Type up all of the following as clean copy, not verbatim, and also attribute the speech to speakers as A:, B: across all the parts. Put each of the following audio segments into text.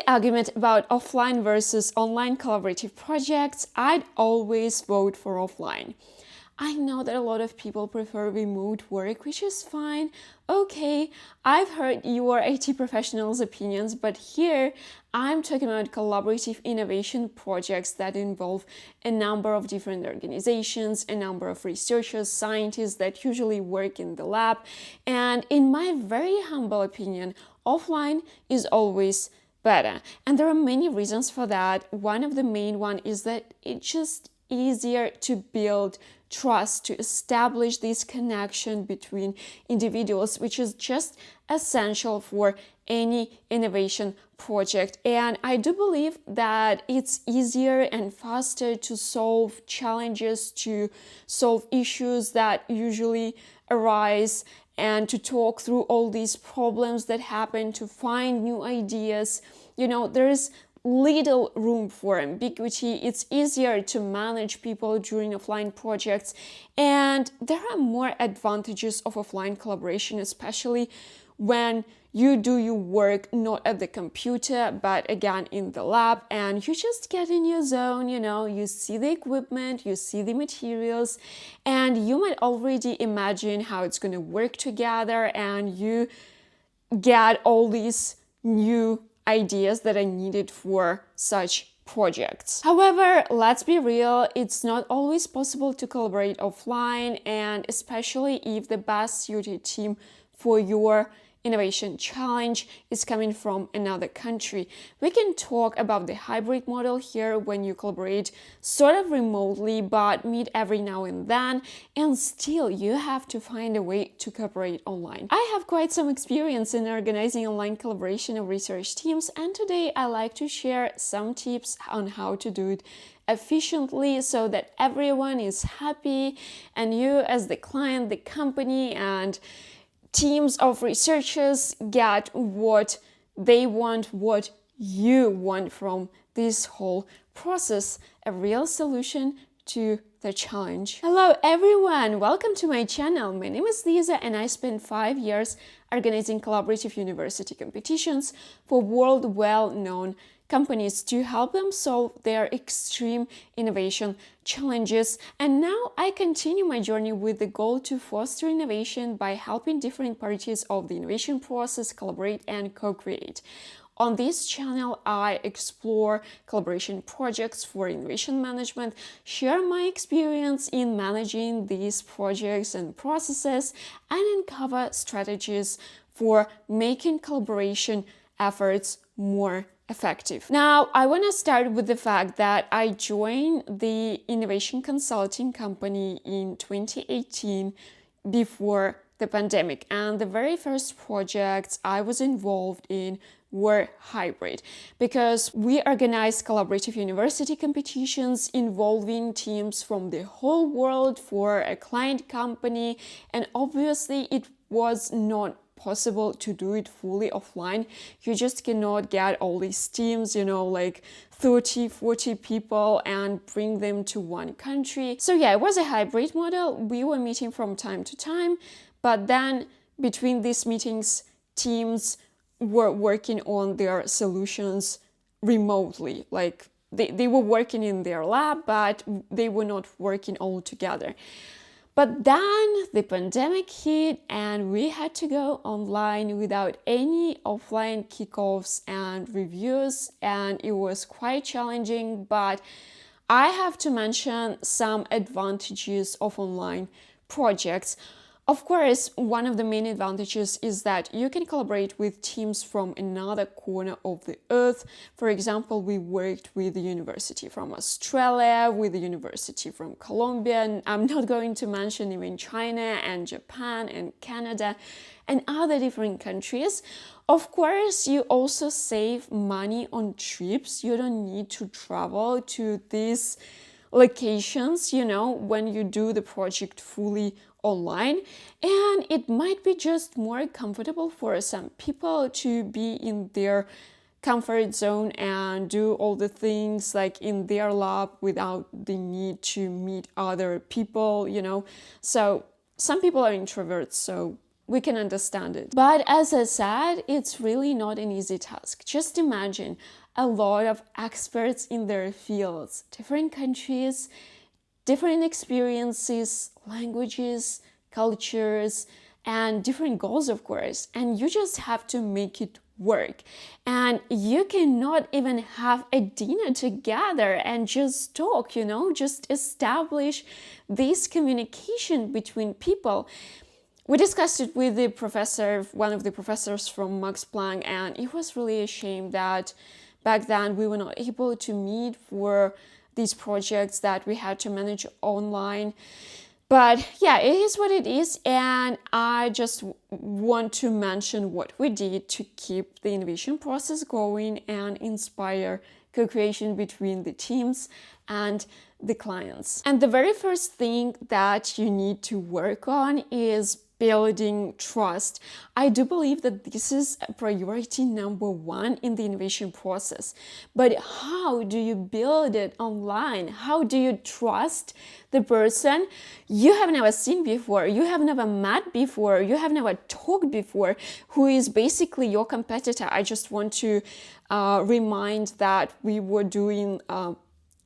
A: argument about offline versus online collaborative projects, I'd always vote for offline. I know that a lot of people prefer remote work, which is fine. Okay, I've heard your IT professionals' opinions, but here I'm talking about collaborative innovation projects that involve a number of different organizations, a number of researchers, scientists that usually work in the lab. And in my very humble opinion, offline is always better. And there are many reasons for that. One of the main one is that it's just easier to build trust, to establish this connection between individuals, which is just essential for any innovation project. And I do believe that it's easier and faster to solve challenges, to solve issues that usually arise, and to talk through all these problems that happen, to find new ideas. There is little room for ambiguity. It's easier to manage people during offline projects, and there are more advantages of offline collaboration, especially when you do your work not at the computer but again in the lab, and you just get in your zone. You see the equipment, you see the materials, and you might already imagine how it's going to work together, and you get all these new ideas that are needed for such projects. However, let's be real, it's not always possible to collaborate offline, and especially if the best suited team for your innovation challenge is coming from another country. We can talk about the hybrid model here, when you collaborate sort of remotely but meet every now and then, and still you have to find a way to cooperate online. I have quite some experience in organizing online collaboration of research teams, and today I like to share some tips on how to do it efficiently so that everyone is happy, and you as the client, the company, and teams of researchers get what they want, what you want from this whole process, a real solution to the challenge. Hello everyone, welcome to my channel. My name is Lisa, and I spent 5 years organizing collaborative university competitions for world well-known companies to help them solve their extreme innovation challenges. And now I continue my journey with the goal to foster innovation by helping different parties of the innovation process collaborate and co-create. On this channel, I explore collaboration projects for innovation management, share my experience in managing these projects and processes, and uncover strategies for making collaboration efforts more effective. Now, I want to start with the fact that I joined the innovation consulting company in 2018 before the pandemic, and the very first projects I was involved in were hybrid, because we organized collaborative university competitions involving teams from the whole world for a client company, and obviously it was not possible to do it fully offline. You just cannot get all these teams, like 30, 40 people and bring them to one country. So yeah, it was a hybrid model. We were meeting from time to time, but then between these meetings, teams were working on their solutions remotely. Like they were working in their lab, but they were not working all together. But then the pandemic hit, and we had to go online without any offline kickoffs and reviews, and it was quite challenging. But I have to mention some advantages of online projects. Of course, one of the main advantages is that you can collaborate with teams from another corner of the earth. For example, we worked with the university from Australia, with the university from Colombia, and I'm not going to mention even China and Japan and Canada and other different countries. Of course, you also save money on trips. You don't need to travel to these locations, when you do the project fully online. And it might be just more comfortable for some people to be in their comfort zone and do all the things like in their lab without the need to meet other people, So some people are introverts, so we can understand it. But as I said, it's really not an easy task. Just imagine a lot of experts in their fields, different countries, different experiences, languages, cultures, and different goals, of course. And you just have to make it work. And you cannot even have a dinner together and just talk, just establish this communication between people. We discussed it with the professor, one of the professors from Max Planck, and it was really a shame that back then we were not able to meet for these projects that we had to manage online. But yeah, it is what it is, and I just want to mention what we did to keep the innovation process going and inspire co-creation between the teams and the clients. And the very first thing that you need to work on is building trust. I do believe that this is priority number one in the innovation process. But how do you build it online? How do you trust the person you have never seen before, you have never met before, you have never talked before, who is basically your competitor? I just want to remind that we were doing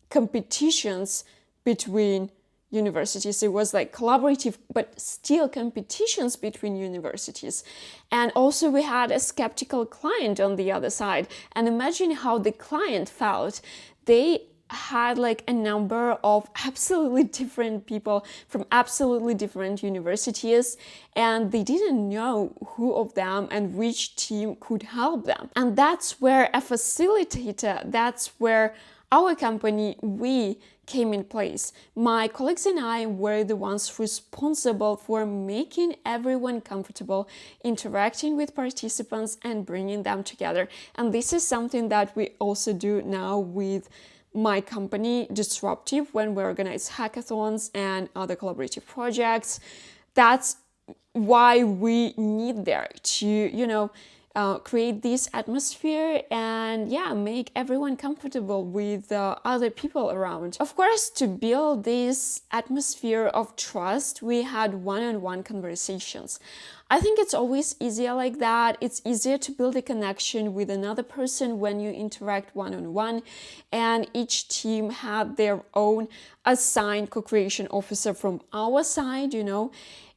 A: competitions between universities. It was like collaborative, but still competitions between universities. And also we had a skeptical client on the other side. And imagine how the client felt. They had like a number of absolutely different people from absolutely different universities, and they didn't know who of them and which team could help them. And that's where a facilitator, that's where our company, we came in place. My colleagues and I were the ones responsible for making everyone comfortable, interacting with participants and bringing them together. And this is something that we also do now with my company, Disruptive, when we organize hackathons and other collaborative projects. That's why we need there to, create this atmosphere and make everyone comfortable with other people around. Of course, to build this atmosphere of trust, we had one-on-one conversations. I think it's always easier like that. It's easier to build a connection with another person when you interact one-on-one, and each team had their own assigned co-creation officer from our side,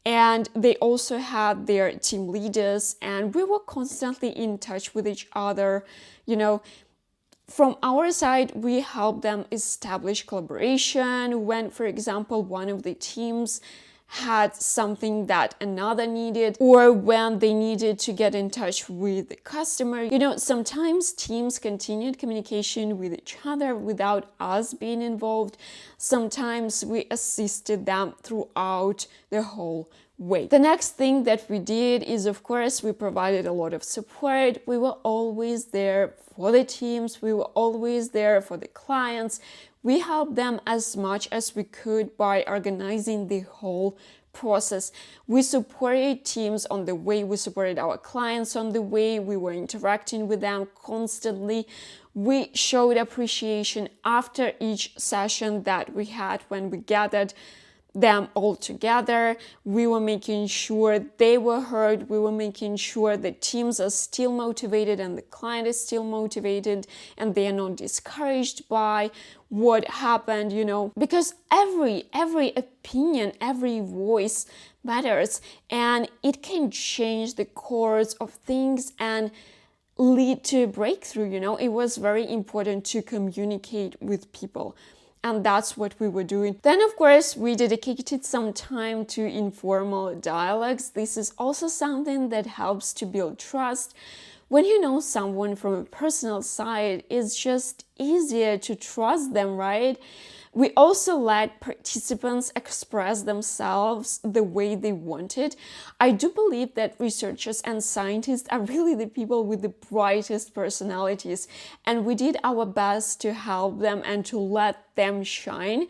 A: and they also had their team leaders, and we were constantly in touch with each other. From our side, we helped them establish collaboration when, for example, one of the teams had something that another needed, or when they needed to get in touch with the customer. Sometimes teams continued communication with each other without us being involved. Sometimes we assisted them throughout the whole way. The next thing that we did is, of course, we provided a lot of support. We were always there for the teams. We were always there for the clients. We helped them as much as we could by organizing the whole process. We supported teams on the way, we supported our clients on the way, we were interacting with them constantly. We showed appreciation after each session that we had when we gathered them all together. We were making sure they were heard. We were making sure the teams are still motivated and the client is still motivated and they are not discouraged by what happened, because every opinion, every voice matters, and it can change the course of things and lead to a breakthrough. It was very important to communicate with people. And that's what we were doing. Then, of course, we dedicated some time to informal dialogues. This is also something that helps to build trust. When you know someone from a personal side, it's just easier to trust them, right? We also let participants express themselves the way they wanted. I do believe that researchers and scientists are really the people with the brightest personalities, and we did our best to help them and to let them shine,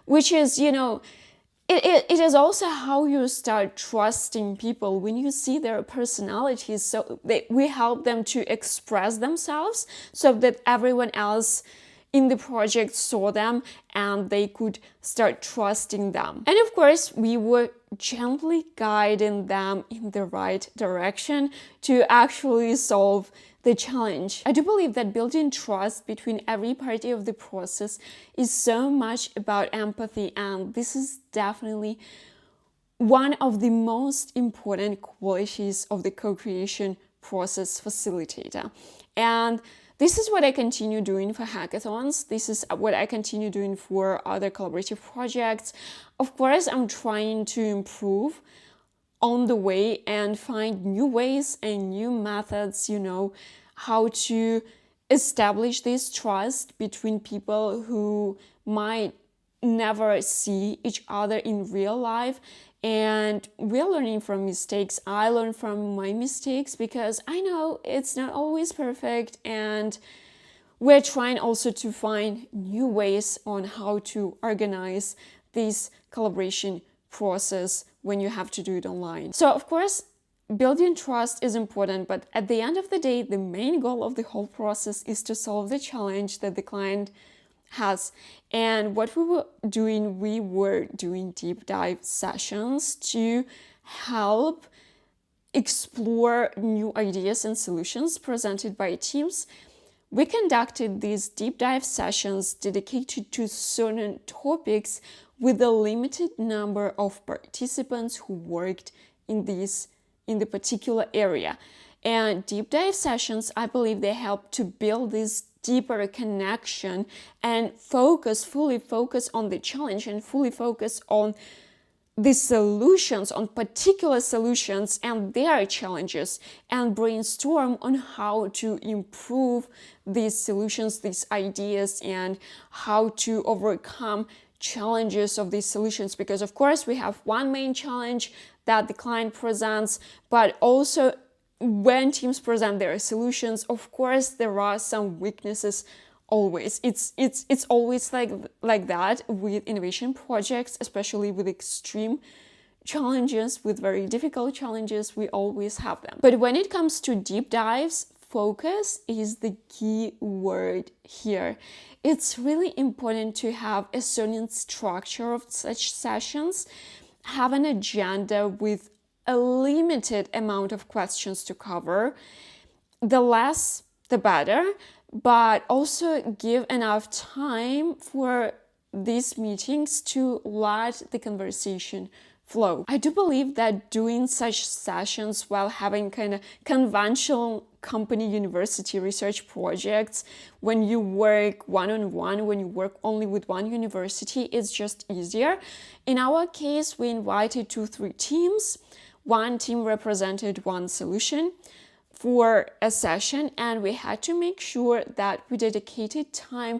A: which is, it is also how you start trusting people when you see their personalities. So we help them to express themselves so that everyone else in the project saw them and they could start trusting them. And of course, we were gently guiding them in the right direction to actually solve the challenge. I do believe that building trust between every party of the process is so much about empathy, and this is definitely one of the most important qualities of the co-creation process facilitator. And this is what I continue doing for hackathons. This is what I continue doing for other collaborative projects. Of course, I'm trying to improve on the way and find new ways and new methods, how to establish this trust between people who might never see each other in real life. And we're learning from mistakes. I learn from my mistakes because I know it's not always perfect, and we're trying also to find new ways on how to organize this collaboration process when you have to do it online. So of course, building trust is important, but at the end of the day, the main goal of the whole process is to solve the challenge that the client has. And what we were doing deep dive sessions to help explore new ideas and solutions presented by teams. We conducted these deep dive sessions dedicated to certain topics with a limited number of participants who worked in the particular area. And deep dive sessions, I believe they help to build this deeper connection and fully focus on the challenge and fully focus on the solutions, on particular solutions and their challenges, and brainstorm on how to improve these solutions, these ideas, and how to overcome challenges of these solutions. Because of course we have one main challenge that the client presents, but also when teams present their solutions, of course there are some weaknesses. Always, it's always like that with innovation projects, especially with extreme challenges, with very difficult challenges. We always have them. But when it comes to deep dives, focus is the key word here. It's really important to have a certain structure of such sessions, have an agenda with a limited amount of questions to cover. The less, the better, but also give enough time for these meetings to let the conversation flow. I do believe that doing such sessions while having kind of conventional company university research projects, when you work one-on-one, when you work only with one university, it's just easier. In our case, we invited 2-3 teams. One team represented one solution for a session, and we had to make sure that we dedicated time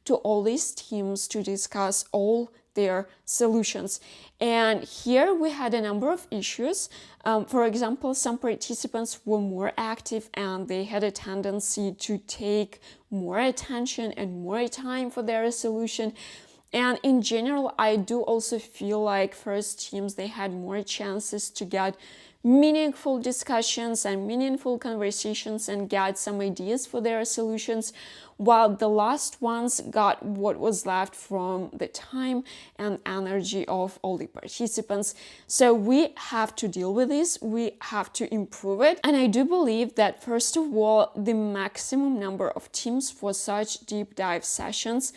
A: to all these teams to discuss all their solutions. And here we had a number of issues. For example, some participants were more active and they had a tendency to take more attention and more time for their solution. And in general, I do also feel like first teams, they had more chances to get meaningful discussions and meaningful conversations and get some ideas for their solutions, while the last ones got what was left from the time and energy of all the participants. So we have to deal with this, we have to improve it. And I do believe that first of all, the maximum number of teams for such deep dive sessions,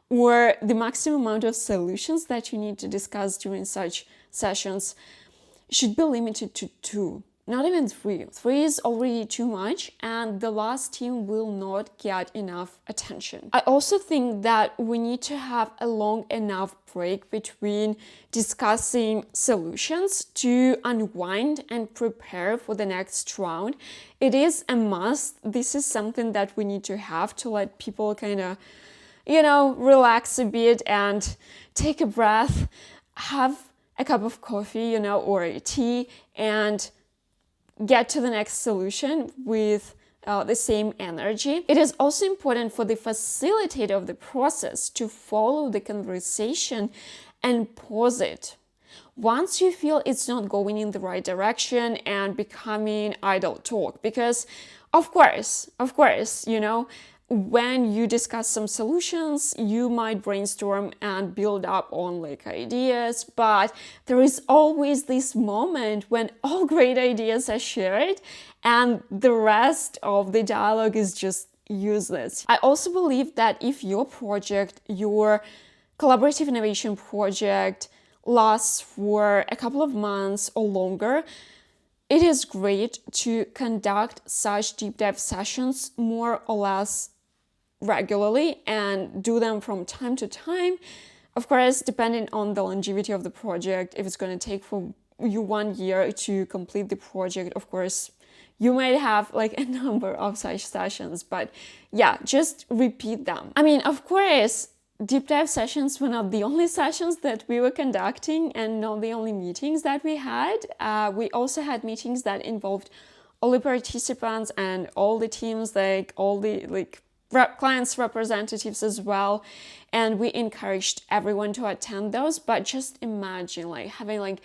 A: or the maximum amount of solutions that you need to discuss during such sessions, should be limited to 2, not even 3. 3 is already too much, and the last team will not get enough attention. I also think that we need to have a long enough break between discussing solutions to unwind and prepare for the next round. It is a must. This is something that we need to have to let people kind of, relax a bit and take a breath, have a cup of coffee, or a tea, and get to the next solution with the same energy. It is also important for the facilitator of the process to follow the conversation and pause it. Once you feel it's not going in the right direction and becoming idle talk, because of course, when you discuss some solutions, you might brainstorm and build up on like ideas, but there is always this moment when all great ideas are shared and the rest of the dialogue is just useless. I also believe that if your project, your collaborative innovation project lasts for a couple of months or longer, it is great to conduct such deep dive sessions more or less regularly and do them from time to time. Of course, depending on the longevity of the project, if it's going to take for you 1 year to complete the project, of course, you might have like a number of such sessions, but yeah, just repeat them. I mean, of course, deep dive sessions were not the only sessions that we were conducting and not the only meetings that we had. We also had meetings that involved all the participants and all the teams, like all the clients representatives as well, and we encouraged everyone to attend those. But just imagine like having like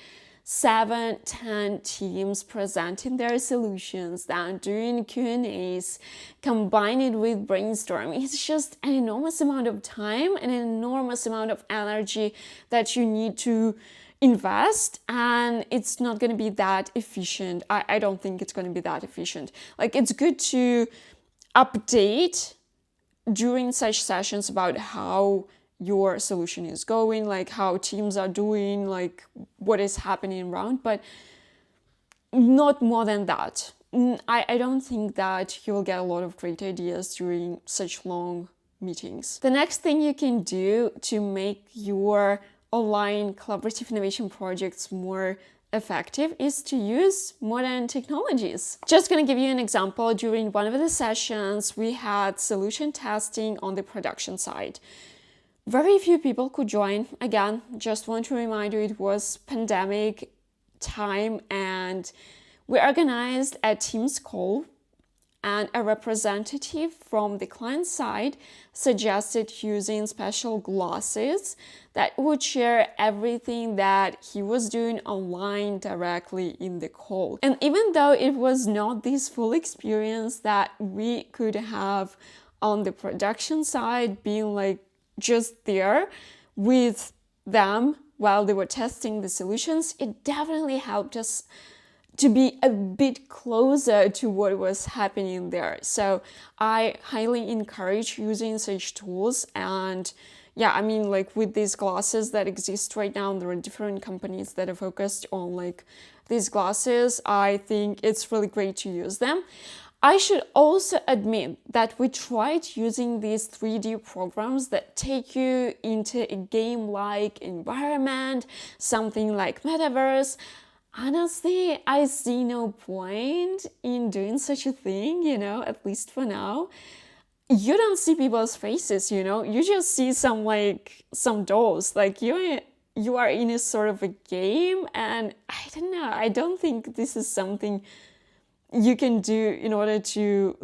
A: 7-10 teams presenting their solutions, then doing Q&As, combine it with brainstorming. It's just an enormous amount of time and an enormous amount of energy that you need to invest, and it's not going to be that efficient. I don't think it's going to be that efficient. Like, it's good to update during such sessions about how your solution is going, like how teams are doing, like what is happening around, but not more than that. I don't think that you'll get a lot of great ideas during such long meetings. The next thing you can do to make your online collaborative innovation projects more effective is to use modern technologies. Just going to give you an example. During one of the sessions, we had solution testing on the production side. Very few people could join. Again, just want to remind you, it was pandemic time, and we organized a Teams call, and a representative from the client side suggested using special glasses that would share everything that he was doing online directly in the call. And even though it was not this full experience that we could have on the production side, being like just there with them while they were testing the solutions, it definitely helped us to be a bit closer to what was happening there. So I highly encourage using such tools. And yeah, I mean, like with these glasses that exist right now, there are different companies that are focused on like these glasses. I think it's really great to use them. I should also admit that we tried using these 3D programs that take you into a game-like environment, something like Metaverse. Honestly, I see no point in doing such a thing, at least for now. You don't see people's faces, you just see some dolls. Like you are in a sort of a game, and I don't know, I don't think this is something you can do in order to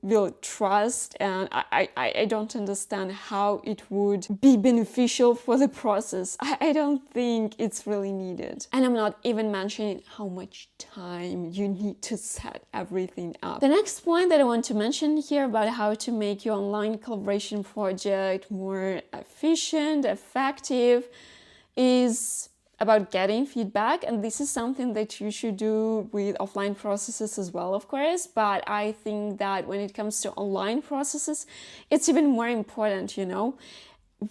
A: build trust, and I don't understand how it would be beneficial for the process. I don't think it's really needed. And I'm not even mentioning how much time you need to set everything up. The next point that I want to mention here about how to make your online collaboration project more efficient, effective, is about getting feedback. And this is something that you should do with offline processes as well, of course, but I think that when it comes to online processes, it's even more important.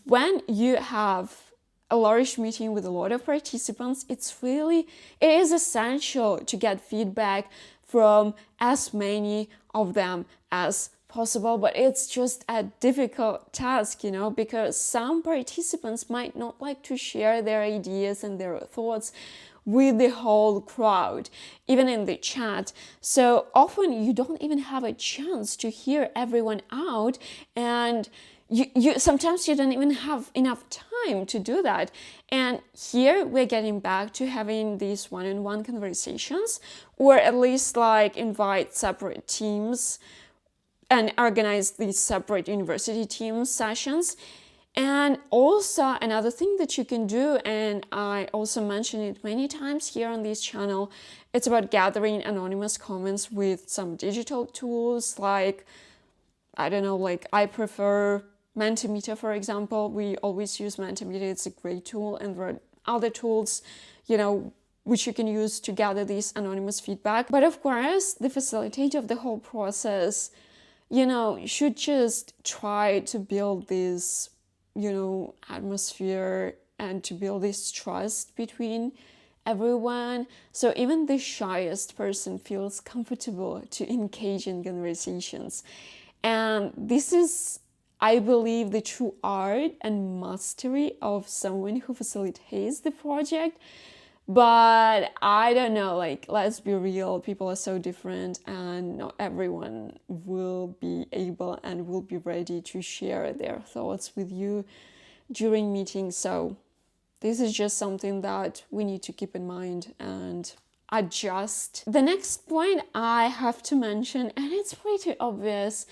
A: When you have a large meeting with a lot of participants, it is essential to get feedback from as many of them as possible, but it's just a difficult task, because some participants might not like to share their ideas and their thoughts with the whole crowd, even in the chat. So often you don't even have a chance to hear everyone out, and you sometimes you don't even have enough time to do that. And here we're getting back to having these one-on-one conversations, or at least invite separate teams and organize these separate university team sessions. And also another thing that you can do, and I also mentioned it many times here on this channel, it's about gathering anonymous comments with some digital tools like I don't know, like I prefer Mentimeter, for example. We always use Mentimeter. It's a great tool, and there are other tools, which you can use to gather this anonymous feedback. But of course, the facilitator of the whole process, should just try to build this, atmosphere and to build this trust between everyone. So even the shyest person feels comfortable to engage in conversations. And this is, I believe, the true art and mastery of someone who facilitates the project. But I don't know, like, let's be real, people are so different, and not everyone will be able and will be ready to share their thoughts with you during meetings. So this is just something that we need to keep in mind and adjust. The next point I have to mention, and it's pretty obvious,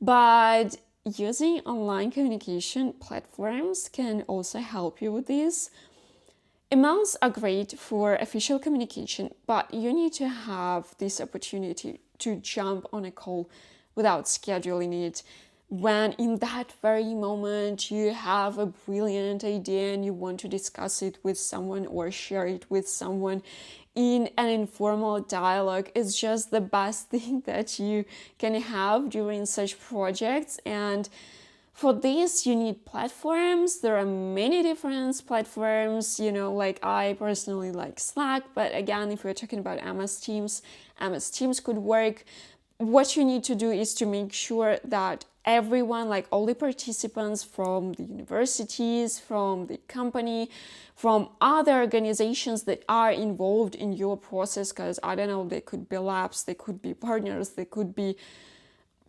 A: but using online communication platforms can also help you with this. Emails are great for official communication, but you need to have this opportunity to jump on a call without scheduling it. When in that very moment you have a brilliant idea and you want to discuss it with someone or share it with someone in an informal dialogue, it's just the best thing that you can have during such projects. And for this, you need platforms. There are many different platforms, like I personally like Slack, but again, if we're talking about MS Teams could work. What you need to do is to make sure that everyone, like all the participants from the universities, from the company, from other organizations that are involved in your process, because I don't know, they could be labs, they could be partners, they could be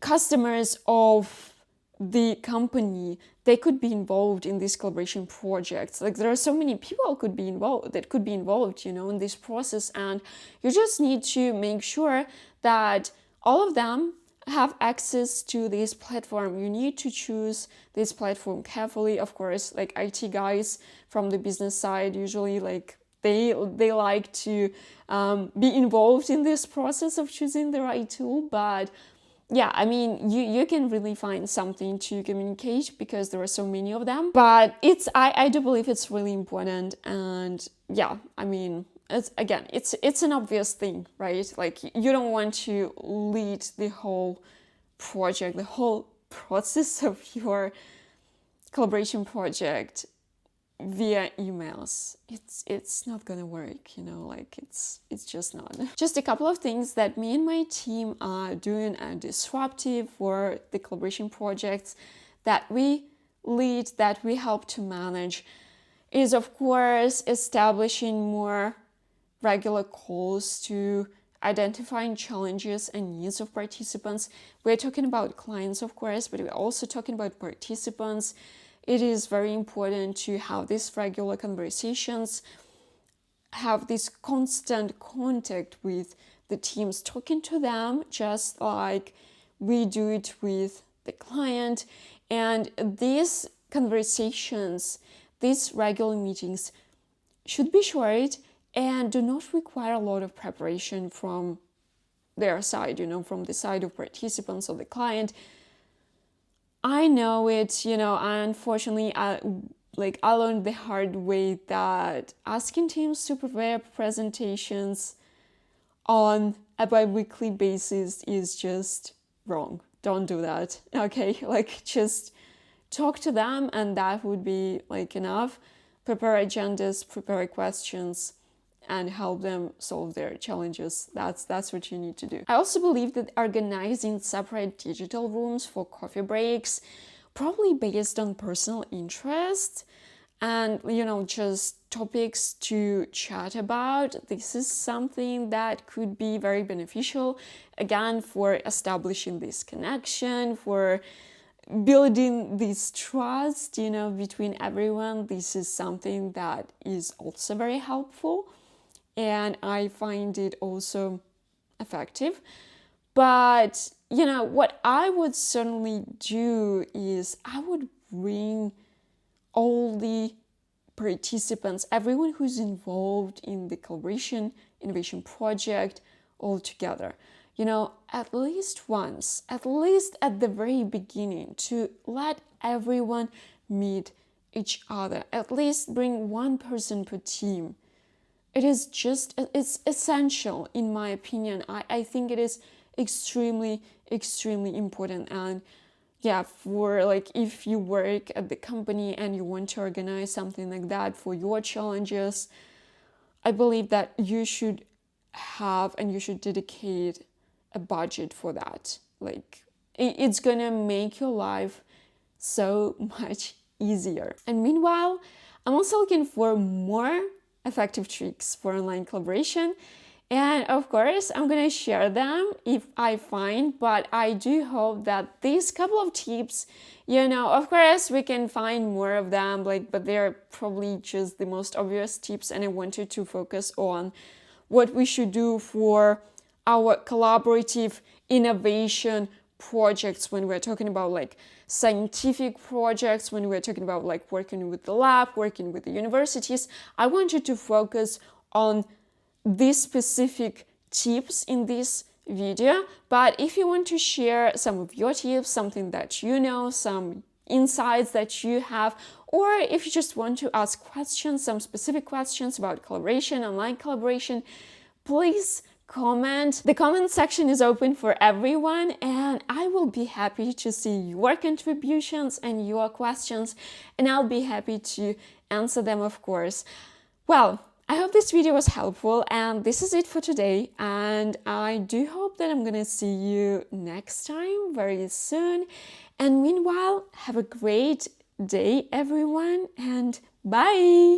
A: customers of the company, they could be involved in these collaboration projects. Like there are so many people could be involved in this process, and you just need to make sure that all of them have access to this platform. You need to choose this platform carefully. Of course, like IT guys from the business side, usually like they like to be involved in this process of choosing the right tool, but yeah, I mean, you can really find something to communicate because there are so many of them. But I do believe it's really important. And yeah, I mean, it's an obvious thing, right? Like you don't want to lead the whole project, the whole process of your collaboration project via emails. It's not gonna work, like it's just not. Just a couple of things that me and my team are doing and disruptive for the collaboration projects that we lead, that we help to manage, is of course establishing more regular calls to identifying challenges and needs of participants. We're talking about clients, of course, but we're also talking about participants. It is very important to have these regular conversations, have this constant contact with the teams, talking to them just like we do it with the client. And these conversations, these regular meetings should be short and do not require a lot of preparation from their side, from the side of participants or the client. I know it, unfortunately, I learned the hard way that asking teams to prepare presentations on a bi-weekly basis is just wrong. Don't do that, okay? Like, just talk to them and that would be enough. Prepare agendas, prepare questions, and help them solve their challenges. That's what you need to do. I also believe that organizing separate digital rooms for coffee breaks, probably based on personal interest and just topics to chat about, this is something that could be very beneficial, again, for establishing this connection, for building this trust between everyone. This is something that is also very helpful, and I find it also effective. But, what I would certainly do is I would bring all the participants, everyone who's involved in the collaboration innovation project all together. at least once, at least at the very beginning, to let everyone meet each other, at least bring one person per team. It's essential in my opinion. I think it is extremely, extremely important. And yeah, for like if you work at the company and you want to organize something like that for your challenges, I believe that you should have and you should dedicate a budget for that. Like it's gonna make your life so much easier. And meanwhile, I'm also looking for more effective tricks for online collaboration. And of course, I'm gonna share them if I find, but I do hope that these couple of tips, of course, we can find more of them, but they're probably just the most obvious tips, and I wanted to focus on what we should do for our collaborative innovation projects when we're talking about like scientific projects, when we're talking about like working with the lab, working with the universities. I wanted to focus on these specific tips in this video, but if you want to share some of your tips, something that you know, some insights that you have, or if you just want to ask questions, some specific questions about collaboration, online collaboration, please comment. The comment section is open for everyone, and I will be happy to see your contributions and your questions, and I'll be happy to answer them, of course. Well, I hope this video was helpful, and this is it for today, and I do hope that I'm gonna see you next time very soon. And meanwhile, have a great day everyone, and bye!